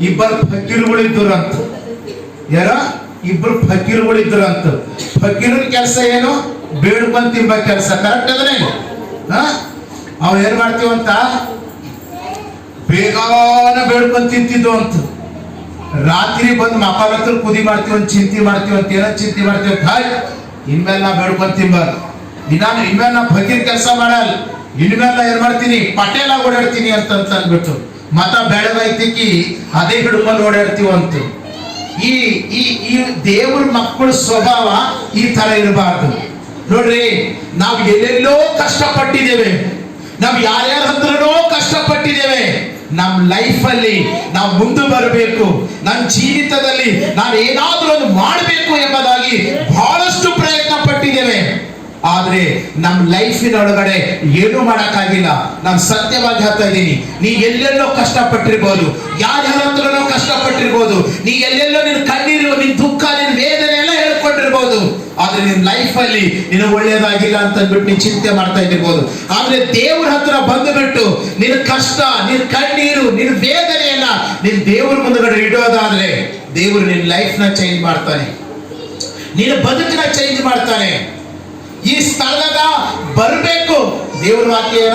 ಇಬ್ಬರು ಫಕೀರುಗಳಿದ್ರು ಅಂತ. ಯಾರ? ಇಬ್ರು ಫಕೀರುಗಳಿದ್ರು ಅಂತ. ಫಕೀರನ ಕೆಲಸ ಏನು? ಬೇಡ್ಕೊಂಡ್ ತಿಂಬ ಕೆಲಸ. ಕರೆಕ್ಟ್ ಅದನೇ? ಅವ್ ಏನ್ ಮಾಡ್ತೀವಂತ? ಬೇಗಾನ ಬೇಡ್ಕೊಂಡ್ ತಿಂತಿದ್ವು ಅಂತ. ರಾತ್ರಿ ಬಂದು ಮಕ್ಕಳ ಕುದಿ ಮಾಡ್ತೀವಂತ, ಚಿಂತೆ ಮಾಡ್ತೀವಂತ. ಏನೋ ಚಿಂತೆ ಮಾಡ್ತೀವಂತ, ಇನ್ಮೇಲೆ ನಾ ಬೇಡ್ಕೊಂಡ್ ತಿಂಬಾರ್ದು, ಇನ್ಮೇಲೆ ನಾ ಫಕೀರ್ ಕೆಲಸ ಮಾಡಲ್ಲ, ಇನ್ಮೇಲೆ ಏನ್ ಮಾಡ್ತೀನಿ? ಪಟೇಲ ಓಡಾಡ್ತೀನಿ ಅಂತ ಅಂದ್ಬಿಟ್ಟು ಮತ ಬೆಳವೈತಿಕಿ ಅದೇ ಹಿಡ್ಕೊಂಡು ಓಡಾಡ್ತೀವಂತ. ಈ ಈ ಈ ದೇವ್ರ ಮಕ್ಕಳ ಸ್ವಭಾವ ಈ ತರ ಇರಬಾರ್ದು. ನೋಡ್ರಿ, ನಾವು ಎಲ್ಲೆಲ್ಲೋ ಕಷ್ಟಪಟ್ಟಿದ್ದೇವೆ, ನಾವು ಯಾರ್ಯಾರ ಹತ್ರನೋ ಕಷ್ಟಪಟ್ಟಿದ್ದೇವೆ. ನಮ್ಮ ಲೈಫ್ ಅಲ್ಲಿ ನಾವು ಮುಂದೆ ಬರಬೇಕು, ನನ್ನ ಜೀವಿತದಲ್ಲಿ ನಾನು ಏನಾದ್ರೂ ಒಂದು ಮಾಡಬೇಕು ಎಂಬುದಾಗಿ ಬಹಳಷ್ಟು ಪ್ರಯತ್ನ ಪಟ್ಟಿದ್ದೇವೆ. ಆದ್ರೆ ನಮ್ಮ ಲೈಫಿನ ಒಳಗಡೆ ಏನು ಮಾಡಕ್ಕಾಗಿಲ್ಲ. ನಾನು ಸತ್ಯವಾಗಿ ಹೇಳ್ತಾ ಇದ್ದೀನಿ, ನೀ ಎಲ್ಲೆಲ್ಲೋ ಕಷ್ಟಪಟ್ಟಿರ್ಬೋದು, ಯಾರ್ಯಾರ ಹತ್ರನೋ ಕಷ್ಟಪಟ್ಟಿರ್ಬೋದು, ನೀ ಎಲ್ಲೆಲ್ಲೋ ನಿನ್ ಕಣ್ಣೀರು, ನಿನ್ ದುಃಖ, ನಿನ್ ವೇದನೆ ಎಲ್ಲ ಹೇಳ್ಕೊಂಡಿರ್ಬೋದು. ಆದ್ರೆ ನಿನ್ ಲೈಫ್ ಅಲ್ಲಿ ನೀನು ಒಳ್ಳೇದಾಗಿಲ್ಲ ಅಂತ ಅಂದ್ಬಿಟ್ಟು ನೀನ್ ಚಿಂತೆ ಮಾಡ್ತಾ ಇದ್ದಿರ್ಬೋದು. ಆದ್ರೆ ದೇವ್ರ ಹತ್ರ ಬಂದುಬಿಟ್ಟು ನಿನ್ ಕಷ್ಟ, ನಿನ್ ಕಣ್ಣೀರು, ನಿನ್ ವೇದನೆಯನ್ನ ನಿನ್ ದೇವ್ರ ಮುಂದಗಡೆ ಇಡೋದಾದ್ರೆ ದೇವ್ರು ನಿನ್ ಲೈಫ್ ನ ಚೇಂಜ್ ಮಾಡ್ತಾನೆ, ನಿನ್ನ ಬದುಕನ್ನ ಚೇಂಜ್ ಮಾಡ್ತಾನೆ. ಈ ಸ್ಥಳದ ಬರಬೇಕು. ದೇವ್ರ ವಾಕ್ಯ